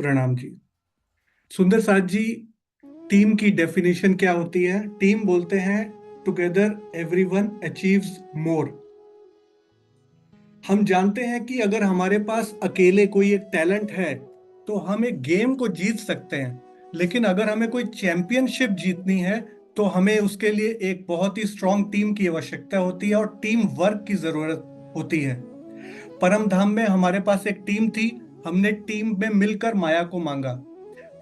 प्रणाम जी। सुंदर साथ जी, टीम की डेफिनेशन क्या होती है? टीम बोलते हैं टुगेदर एवरीवन अचीव्स मोर। हम जानते हैं कि अगर हमारे पास अकेले कोई एक टैलेंट है तो हम एक गेम को जीत सकते हैं, लेकिन अगर हमें कोई चैंपियनशिप जीतनी है तो हमें उसके लिए एक बहुत ही स्ट्रांग टीम की आवश्यकता होती है और टीम वर्क की जरूरत होती है। परम धाम में हमारे पास एक टीम थी। हमने टीम में मिलकर माया को मांगा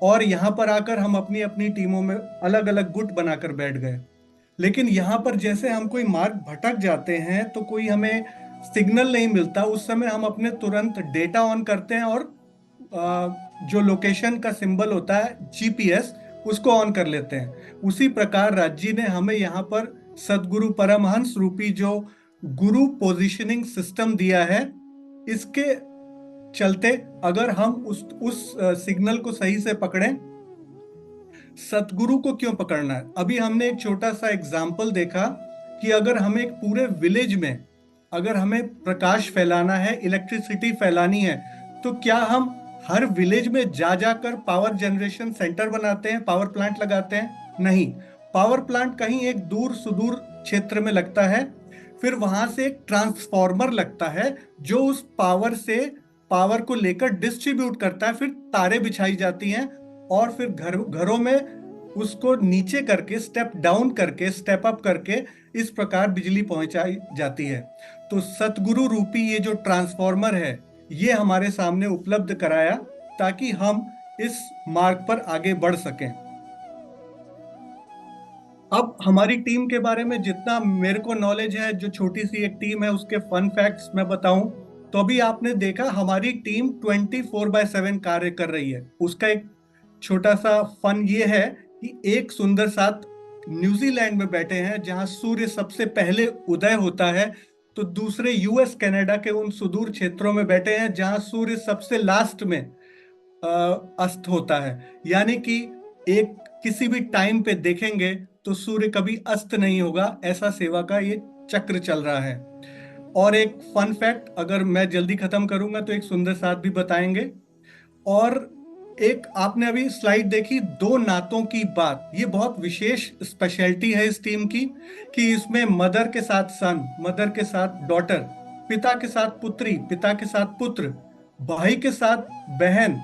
और यहाँ पर आकर हम अपनी अपनी टीमों में अलग अलग गुट बनाकर बैठ गए। लेकिन यहाँ पर जैसे हम कोई मार्ग भटक जाते हैं तो कोई हमें सिग्नल नहीं मिलता, उस समय हम अपने तुरंत डेटा ऑन करते हैं और जो लोकेशन का सिंबल होता है जीपीएस, उसको ऑन कर लेते हैं। उसी प्रकार राज्य ने हमें यहाँ पर सदगुरु परमहंस रूपी जो गुरु पोजिशनिंग सिस्टम दिया है, इसके चलते अगर हम उस सिग्नल को सही से पकड़ें। सतगुरु को क्यों पकड़ना है? अभी हमने एक छोटा सा एग्जाम्पल देखा कि अगर हमें एक पूरे विलेज में अगर हमें प्रकाश फैलाना है, इलेक्ट्रिसिटी फैलानी है, तो क्या हम हर विलेज में जा जाकर पावर जनरेशन सेंटर बनाते हैं, पावर प्लांट लगाते हैं? नहीं। पावर प्लांट कहीं एक दूर सुदूर क्षेत्र में लगता है, फिर वहां से एक ट्रांसफॉर्मर लगता है जो उस पावर को लेकर डिस्ट्रीब्यूट करता है, फिर तारे बिछाई जाती हैं और फिर घरों में उसको नीचे करके, स्टेप डाउन करके, स्टेप अप करके इस प्रकार बिजली पहुंचाई जाती है। तो सतगुरु रूपी ये जो ट्रांसफॉर्मर है, ये हमारे सामने उपलब्ध कराया ताकि हम इस मार्ग पर आगे बढ़ सकें। अब हमारी टीम के बारे में जितना मेरे को नॉलेज है, जो छोटी सी एक टीम है उसके फन फैक्ट्स मैं बताऊं तो अभी आपने देखा हमारी टीम 24/7 कार्य कर रही है। उसका एक छोटा सा फन ये है कि एक सुंदर साथ न्यूजीलैंड में बैठे हैं जहां सूर्य सबसे पहले उदय होता है, तो दूसरे यूएस कनाडा के उन सुदूर क्षेत्रों में बैठे हैं जहां सूर्य सबसे लास्ट में अस्त होता है। यानी कि एक किसी भी टाइम पे देखेंगे तो सूर्य कभी अस्त नहीं होगा, ऐसा सेवा का ये चक्र चल रहा है। और एक फन फैक्ट अगर मैं जल्दी खत्म करूंगा तो एक सुंदर साथ भी बताएंगे। और एक आपने अभी स्लाइड देखी, दो नातों की बात, ये बहुत विशेष स्पेशलिटी है इस टीम की कि इसमें मदर के साथ सन, मदर के साथ डॉटर, पिता के साथ पुत्री, पिता के साथ पुत्र, भाई के साथ बहन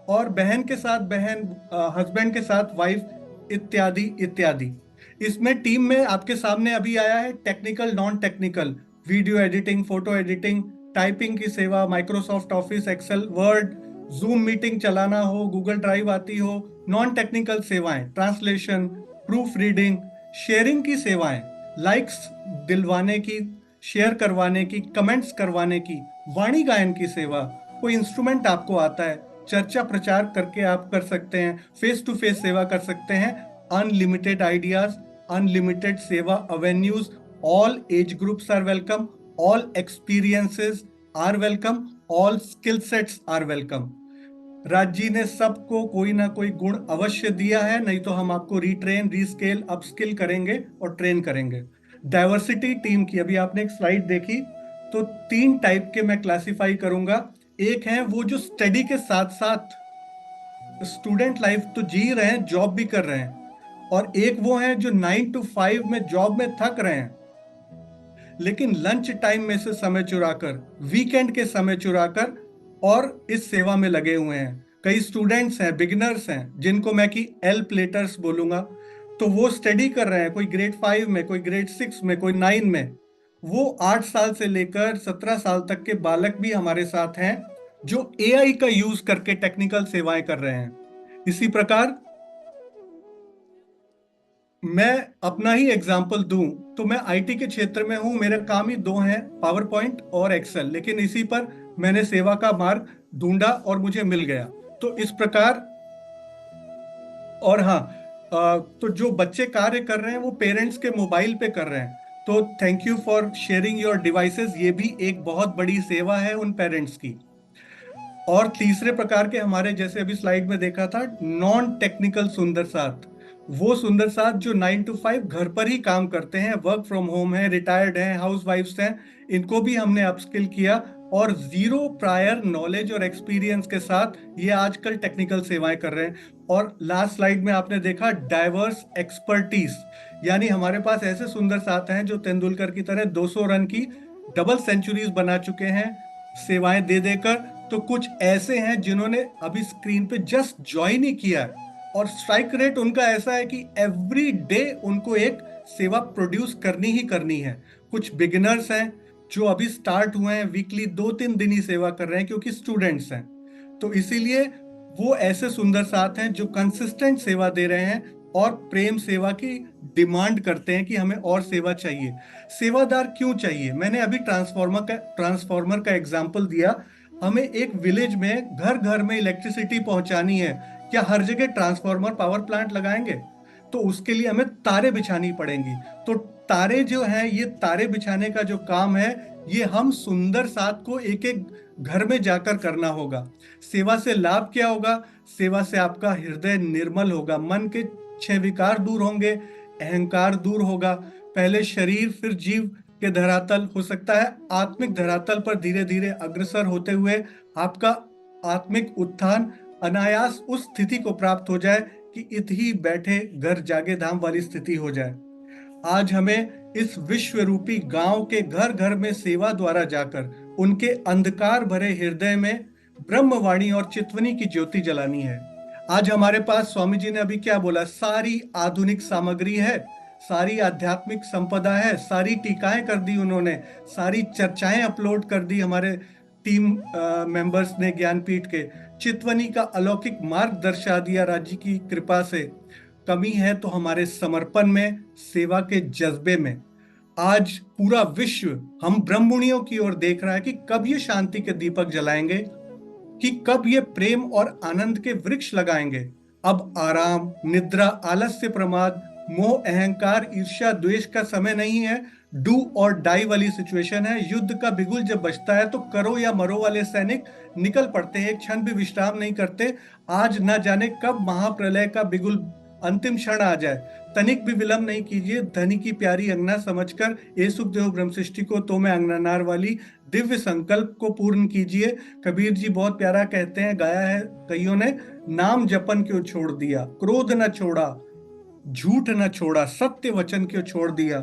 और बहन के साथ बहन, हस्बैंड के साथ वाइफ, इत्यादि इत्यादि। इसमें टीम में आपके सामने अभी आया है technical, non technical, video editing, photo editing, typing की सेवा, Microsoft Office, Excel, Word, Zoom meeting चलाना हो, गूगल ड्राइव आती हो, नॉन टेक्निकल सेवाएं, ट्रांसलेशन, प्रूफ रीडिंग, शेयरिंग की सेवाएं, लाइक्स दिलवाने की, शेयर करवाने की, कमेंट्स करवाने की, वाणी गायन की सेवा, कोई इंस्ट्रूमेंट आपको आता है, चर्चा प्रचार करके आप कर सकते हैं, फेस टू फेस सेवा कर सकते हैं, unlimited ideas, unlimited seva avenues, all age groups are welcome, all experiences are welcome, all skill sets are welcome. Raj ji ने सबको कोई ना कोई गुण अवश्य दिया है, नहीं तो हम आपको रिट्रेन, रीस्केल, अपस्किल करेंगे और ट्रेन करेंगे। डाइवर्सिटी टीम की अभी आपने एक स्लाइड देखी, तो 3 टाइप के मैं क्लासिफाई करूंगा। एक है वो जो स्टडी के साथ साथ स्टूडेंट लाइफ तो जी रहे हैं, जॉब भी कर रहे हैं, और एक वो है जो 9 to 5 में जॉब में थक रहे हैं लेकिन लंच टाइम में से समय चुराकर, वीकेंड के समय चुराकर और इस सेवा में लगे हुए हैं। कई स्टूडेंट्स हैं, बिगिनर्स हैं, जिनको मैं कि एल प्लेटर्स बोलूंगा, तो वो स्टडी कर रहे हैं, कोई ग्रेड 5 में, कोई ग्रेड 6 में, कोई 9 में। वो 8 साल से लेकर 17 साल तक के बालक भी हमारे साथ हैं जो एआई का यूज करके टेक्निकल सेवाएं कर रहे हैं। इसी प्रकार मैं अपना ही एग्जाम्पल दूं तो मैं आईटी के क्षेत्र में हूं, मेरे काम ही दो हैं, पावर पॉइंट और एक्सेल, लेकिन इसी पर मैंने सेवा का मार्ग ढूंढा और मुझे मिल गया। तो इस प्रकार, और हाँ, तो जो बच्चे कार्य कर रहे हैं वो पेरेंट्स के मोबाइल पे कर रहे हैं, तो thank you for sharing your devices, ये भी एक बहुत बड़ी सेवा है उन पेरेंट्स की। और तीसरे प्रकार के हमारे, जैसे अभी स्लाइड में देखा था, नॉन टेक्निकल सुंदर साथ, वो सुंदर साथ जो 9 to 5 घर पर ही काम करते हैं, वर्क फ्रॉम होम है, रिटायर्ड हैं, हाउस वाइफ्स हैं, इनको भी हमने अपस्किल किया और जीरो प्रायर नॉलेज और एक्सपीरियंस के साथ ये आजकल टेक्निकल सेवाएं कर रहे हैं। और लास्ट स्लाइड में आपने देखा डाइवर्स एक्सपर्टीज, यानी हमारे पास ऐसे सुंदर साथ हैं जो तेंदुलकर की तरह 200 रन की डबल सेंचुरीज बना चुके हैं सेवाएं दे देकर। तो कुछ ऐसे हैं जिन्होंने अभी स्क्रीन पे जस्ट ज्वाइन ही किया है और स्ट्राइक रेट उनका ऐसा है कि एवरी डे उनको एक सेवा प्रोड्यूस करनी ही करनी है। कुछ बिगिनर्स हैं जो अभी स्टार्ट हुए हैं, वीकली 2-3 दिन ही सेवा कर रहे हैं क्योंकि स्टूडेंट्स हैं। तो इसीलिए वो ऐसे सुंदर साथ हैं जो कंसिस्टेंट सेवा दे रहे हैं और प्रेम सेवा की डिमांड करते हैं कि हमें और सेवा चाहिए। सेवादार क्यों चाहिए? मैंने अभी ट्रांसफॉर्मर का एग्जाम्पल दिया। हमें एक विलेज में घर घर में इलेक्ट्रिसिटी पहुंचानी है, क्या हर जगह ट्रांसफॉर्मर पावर प्लांट लगाएंगे? तो उसके लिए हमें तारे बिछानी पड़ेंगी। तो तारे जो हैं, ये तारे बिछाने का जो काम है, ये हम सुंदर साथ को एक एक घर में जाकर करना होगा। सेवा से लाभ क्या होगा? सेवा से आपका हृदय निर्मल होगा, मन के 6 विकार दूर होंगे, अहंकार दूर होगा। पहले शरीर फिर जीव के धरातल, हो सकता है आत्मिक धरातल पर धीरे धीरे अग्रसर होते हुए आपका आत्मिक उत्थान अनायास उस स्थिति को प्राप्त हो जाए कि इत ही बैठे घर जागे धाम वाली स्थिति हो जाए। आज हमें इस विश्व रूपी गांव के घर घर में सेवा द्वारा जाकर उनके अंधकार भरे हृदय में ब्रह्मवाणी और चितवनी की ज्योति जलानी है। आज हमारे पास, स्वामी जी ने अभी क्या बोला, सारी आधुनिक सामग्री है, सारी आध्यात्मिक संपदा है, सारी टीकाएं कर दी उन्होंने, सारी चर्चाएं अपलोड कर दी हमारे टीम मेंबर्स ने ज्ञानपीठ के। चितवनी का अलौकिक मार्ग दर्शा दिया राज्य की कृपा से। कमी है तो हमारे समर्पण में, सेवा के जज्बे में। आज पूरा विश्व हम ब्रह्ममुनियों की ओर देख रहा है कि कब ये शांति के दीपक जलाएंगे, कि कब ये प्रेम और आनंद के वृक्ष लगाएंगे। अब आराम, निद्रा, आलस्य, प्रमाद, मोह, अहंकार, ईर्ष्या, द्वेष का समय नहीं है। डू और डाई वाली सिचुएशन है। युद्ध का बिगुल जब बजता है तो करो या मरो वाले सैनिक निकल पड़ते हैं, एक क्षण भी विश्राम नहीं करते। आज न जाने कब महाप्रलय का बिगुल अंतिम क्षण आ जाए। तनिक भी विलंब नहीं कीजिए, धनी की प्यारी अंगना समझकर ए सुखदेव ब्रह्म सृष्टि को तो मैं अंगनानार वाली दिव्य संकल्प को पूर्ण कीजिए। कबीर जी बहुत प्यारा कहते हैं, गाया है कईयों ने, नाम जपन क्यों छोड़ दिया, क्रोध न छोड़ा, झूठ न छोड़ा, सत्य वचन क्यों छोड़ दिया,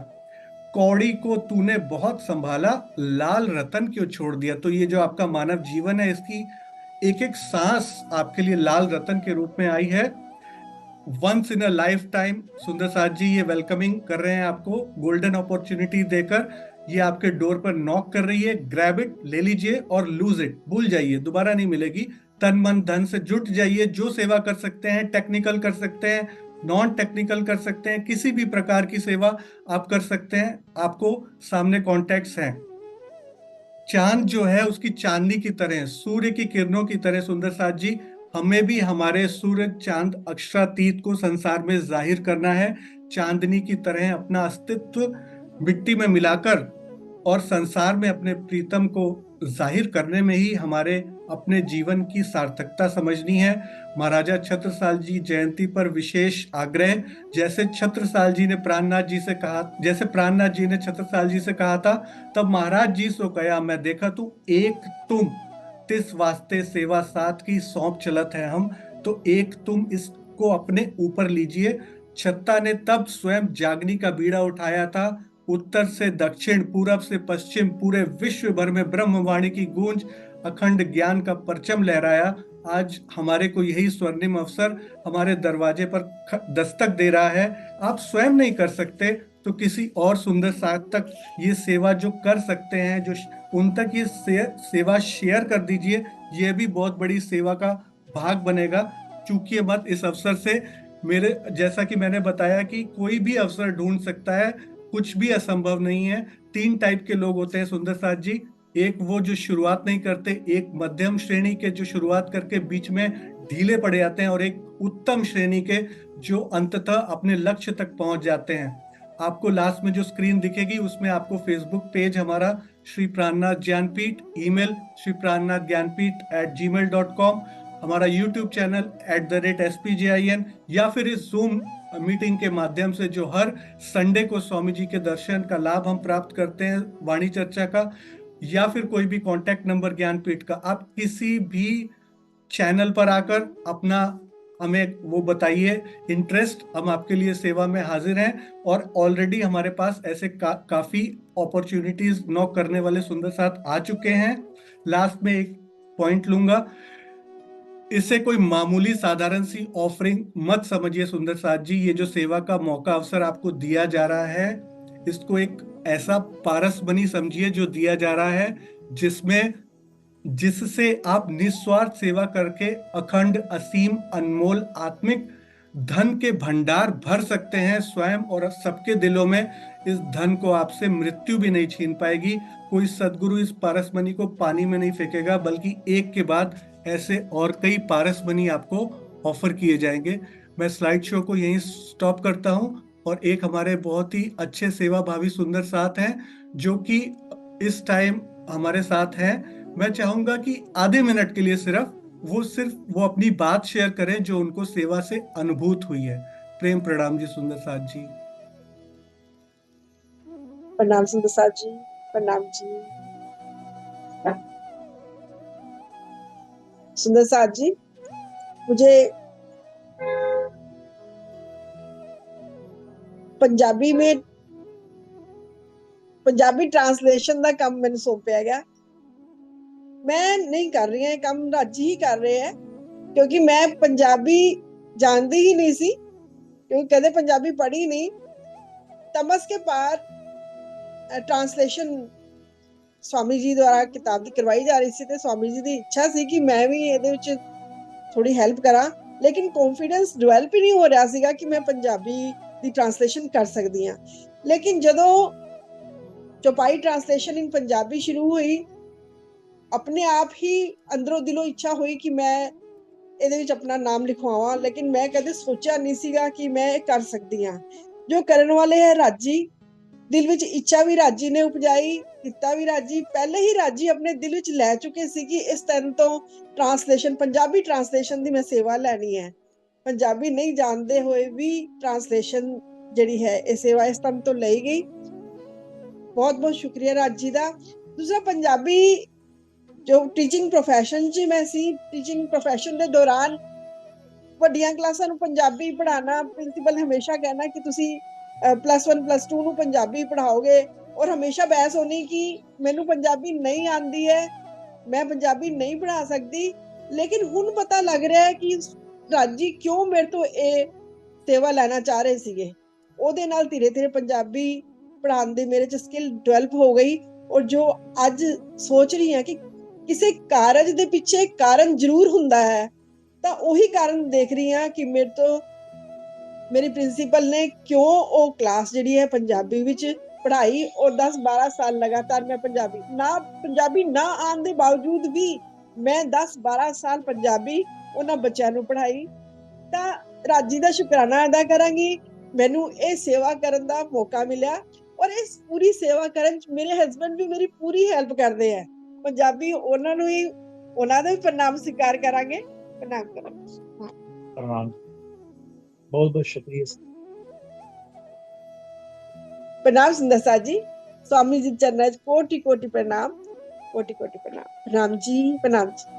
कौड़ी को तूने बहुत संभाला, लाल रतन क्यों छोड़ दिया। तो ये जो आपका मानव जीवन है, इसकी एक एक सांस आपके लिए लाल रतन के रूप में आई है। Once in a lifetime सुंदर साथ जी ये वेलकमिंग कर रहे हैं आपको, गोल्डन अपॉर्चुनिटी देकर। ये आपके डोर पर नॉक कर रही है। ग्रैब इट, ले लीजिए और लूज इट, भूल जाइए, दोबारा नहीं मिलेगी। तन मन धन से जुट जाइए। जो सेवा कर सकते हैं, टेक्निकल कर सकते हैं, नॉन टेक्निकल कर सकते हैं, किसी भी प्रकार की सेवा आप कर सकते हैं। आपको सामने कॉन्टेक्ट्स हैं। चांद जो है उसकी चांदनी की तरह, सूर्य की किरणों की तरह सुंदर साथ जी, हमें भी हमारे सूर्य चांद अक्षरातीत को संसार में जाहिर करना है। चांदनी की तरह अपना अस्तित्व मिट्टी में मिलाकर और संसार में अपने प्रीतम को जाहिर करने में ही हमारे अपने जीवन की सार्थकता समझनी है। महाराजा छत्रसाल जी जयंती पर विशेष आग्रह, जैसे छत्रसाल जी ने प्राणनाथ जी से कहा, जैसे प्राणनाथ जी ने छत्रसाल जी से कहा था, तब महाराज जी सो कहा मैं देखा तू एक तुम तिस वास्ते सेवा साथ की सौंप चलत है हम। तो एक तुम इसको अपने ऊपर लीजिए। छत्ता ने तब स्वयं जागनी का बीड़ा उठाया था। उत्तर से दक्षिण, पूरब से पश्चिम, पूरे विश्व भर में ब्रह्मवाणी की गूंज, अखंड ज्ञान का परचम लहराया। आज हमारे को यही स्वर्णिम अवसर हमारे दरवाजे पर दस्तक दे रहा है। आप स्वयं नहीं कर सकते तो किसी और सुंदर साथ तक ये सेवा जो कर सकते हैं, जो उन तक ये सेवा शेयर कर दीजिए। ये भी बहुत बड़ी सेवा का भाग बनेगा। चूकिए मत इस अवसर से। मेरे जैसा कि मैंने बताया कि कोई भी अवसर ढूंढ सकता है, कुछ भी असंभव नहीं है। 3 टाइप के लोग होते हैं सुंदर साथ जी। एक वो जो शुरुआत नहीं करते, एक मध्यम श्रेणी के जो शुरुआत करके बीच में ढीले पड़ जाते हैं, और एक उत्तम श्रेणी के जो अंततः अपने लक्ष्य तक पहुंच जाते हैं। आपको लास्ट में जो स्क्रीन दिखेगी उसमें आपको फेसबुक पेज हमारा श्री प्राणनाथ ज्ञानपीठ, ईमेल श्री प्राणनाथ ज्ञानपीठ @gmail.com, हमारा यूट्यूब चैनल @SPJIN, या फिर इस जूम मीटिंग के माध्यम से जो हर संडे को स्वामी जी के दर्शन का लाभ हम प्राप्त करते हैं, वाणी चर्चा का, या फिर कोई भी कांटेक्ट नंबर ज्ञानपीठ का, आप किसी भी चैनल पर आकर अपना हमें वो बताइए इंटरेस्ट, हम आपके लिए सेवा में हाजिर हैं। और ऑलरेडी हमारे पास ऐसे काफी अपॉर्चुनिटीज नॉक करने वाले सुंदर साथ आ चुके हैं। लास्ट में एक पॉइंट लूंगा, इसे कोई मामूली साधारण सी ऑफरिंग मत समझिए सुंदर साथ जी। ये जो सेवा का मौका अवसर आपको दिया जा रहा है, इसको एक ऐसा पारस बनी समझिए जो दिया जा रहा है, जिसमें जिससे आप निस्वार्थ सेवा करके अखंड असीम अनमोल आत्मिक धन के भंडार भर सकते हैं स्वयं, और सबके दिलों में इस धन को आपसे मृत्यु भी नहीं छीन पाएगी। कोई सदगुरु इस पारस मनी को पानी में नहीं फेंकेगा, बल्कि एक के बाद ऐसे और कई पारस मनी आपको ऑफर किए जाएंगे। मैं स्लाइड शो को यहीं स्टॉप करता हूं, और एक हमारे बहुत ही अच्छे सेवा भावी सुंदर साथ हैं जो कि इस टाइम हमारे साथ हैं। मैं चाहूंगा कि आधे मिनट के लिए सिर्फ वो अपनी बात शेयर करें जो उनको सेवा से अनुभूत हुई है। प्रेम प्रणाम जी सुंदर साथ जी। प्रणाम सुंदर साथ जी। प्रणाम जी। सुंदर साथ जी, मुझे पंजाबी ट्रांसलेशन का काम मैंने सौंपया गया। मैं नहीं कर रही है काम, राजी ही कर रहे हैं, क्योंकि मैं पंजाबी जानती ही नहीं सी, क्योंकि कदे पंजाबी पढ़ी नहीं। तमस के पार ट्रांसलेशन स्वामी जी द्वारा किताब की करवाई जा रही थी, स्वामी जी की इच्छा सी कि मैं भी ਇਹਦੇ ਵਿੱਚ थोड़ी हेल्प करा, लेकिन कॉन्फिडेंस डेवलप ही नहीं हो रहा ਸੀਗਾ कि मैं पंजाबी ਦੀ ट्रांसलेशन कर सकती हाँ। लेकिन ਜਦੋਂ चौपाई ट्रांसलेशन इन पंजाबी शुरू हुई, अपने आप ही अंदरों दिलों इच्छा हुई कि मैं ਇਹਦੇ ਵਿੱਚ अपना नाम लिखवावां, लेकिन मैं कदे सोचा नहीं ਸੀਗਾ कि मैं कर सकती हाँ। जो करने वाले है राजी, दिल विच इच्छा भी राजी ने उपजाई, किता भी राजी, पहले ही राजी अपने दिल विच लै चुके सी कि इस तरह तो ट्रांसलेशन पंजाबी ट्रांसलेशन दी मैं सेवा लैनी है। पंजाबी नहीं जानते हुए भी ट्रांसलेशन जिहड़ी है ये सेवा इस तरह तो लई गई। बहुत बहुत शुक्रिया राजी दा। दूसरा, पंजाबी जो टीचिंग प्रोफैशन च मैं सी, टीचिंग प्रोफैशन के दौरान ਵੱਡੀਆਂ ਕਲਾਸਾਂ ਨੂੰ ਪੰਜਾਬੀ ਪੜ੍ਹਾਉਣਾ, ਪ੍ਰਿੰਸੀਪਲ ਹਮੇਸ਼ਾ ਕਹਿਣਾ ਕਿ ਤੁਸੀਂ +1 +2 ਨੂੰ ਪੰਜਾਬੀ ਪੜ੍ਹਾਓਗੇ, ਔਰ ਹਮੇਸ਼ਾ ਬਹਿਸ ਹੋਣੀ ਕਿ ਮੈਨੂੰ ਪੰਜਾਬੀ ਨਹੀਂ ਆਉਂਦੀ ਹੈ, ਮੈਂ ਪੰਜਾਬੀ ਨਹੀਂ ਪੜ੍ਹਾ ਸਕਦੀ। ਲੇਕਿਨ ਹੁਣ ਪਤਾ ਲੱਗ ਰਿਹਾ ਹੈ ਕਿ ਰਾਜੀ ਕਿਉਂ ਮੇਰੇ ਤੋਂ ਇਹ ਸੇਵਾ ਲੈਣਾ ਚਾਹ ਰਹੇ ਸੀਗੇ। ਉਹਦੇ ਨਾਲ ਧੀਰੇ ਧੀਰੇ ਪੰਜਾਬੀ ਪੜ੍ਹਾਉਣ ਦੀ ਮੇਰੇ 'ਚ ਸਕਿੱਲ ਡਿਵੈਲਪ ਹੋ ਗਈ, ਔਰ ਜੋ ਅੱਜ ਸੋਚ ਰਹੀ ਹਾਂ ਕਿ ਕਿਸੇ ਕਾਰਜ ਦੇ ਪਿੱਛੇ ਕਾਰਨ ਜ਼ਰੂਰ ਹੁੰਦਾ ਹੈ, ਤਾਂ ਉਹੀ ਕਾਰਨ ਦੇਖ ਰਹੀ ਹਾਂ ਕਿ ਮੇਰੇ ਤੋਂ ਮੇਰੀ ਪ੍ਰਿੰਸੀਪਲ ਨੇ ਕਿਉਂ ਉਹ ਕਲਾਸ ਜਿਹੜੀ ਹੈ ਪੰਜਾਬੀ ਵਿੱਚ ਪੜ੍ਹਾਈ, ਔਰ 10-12 ਸਾਲ ਲਗਾਤਾਰ ਮੈਂ ਪੰਜਾਬੀ ਨਾ ਆਉਣ ਦੇ ਬਾਵਜੂਦ ਵੀ ਮੈਂ 10-12 ਸਾਲ ਪੰਜਾਬੀ ਉਹਨਾਂ ਬੱਚਿਆਂ ਨੂੰ ਪੜ੍ਹਾਈ। ਤਾਂ ਰਾਜੀ ਦਾ ਸ਼ੁਕਰਾਨਾ ਅਦਾ ਕਰਾਂਗੀ, ਮੈਨੂੰ ਇਹ ਸੇਵਾ ਕਰਨ ਦਾ ਮੌਕਾ ਮਿਲਿਆ, ਔਰ ਇਸ ਪੂਰੀ ਸੇਵਾ ਕਰਨ 'ਚ ਮੇਰੇ ਹਸਬੈਂਡ ਵੀ ਮੇਰੀ ਪੂਰੀ ਹੈਲਪ ਕਰਦੇ ਹੈ। ਪੰਜਾਬੀ ਉਹਨਾਂ ਨੂੰ ਹੀ, ਉਹਨਾਂ ਦਾ ਵੀ ਪ੍ਰਣਾਮ ਸਵੀਕਾਰ ਕਰਾਂਗੇ। प्रणाम करो। प्रणाम, बहुत बहुत शुक्रिया। प्रणाम सुंदर साथ जी, स्वामी जी चरणन कोटि कोटि प्रणाम, कोटि कोटि प्रणाम। प्रणाम जी, प्रणाम जी।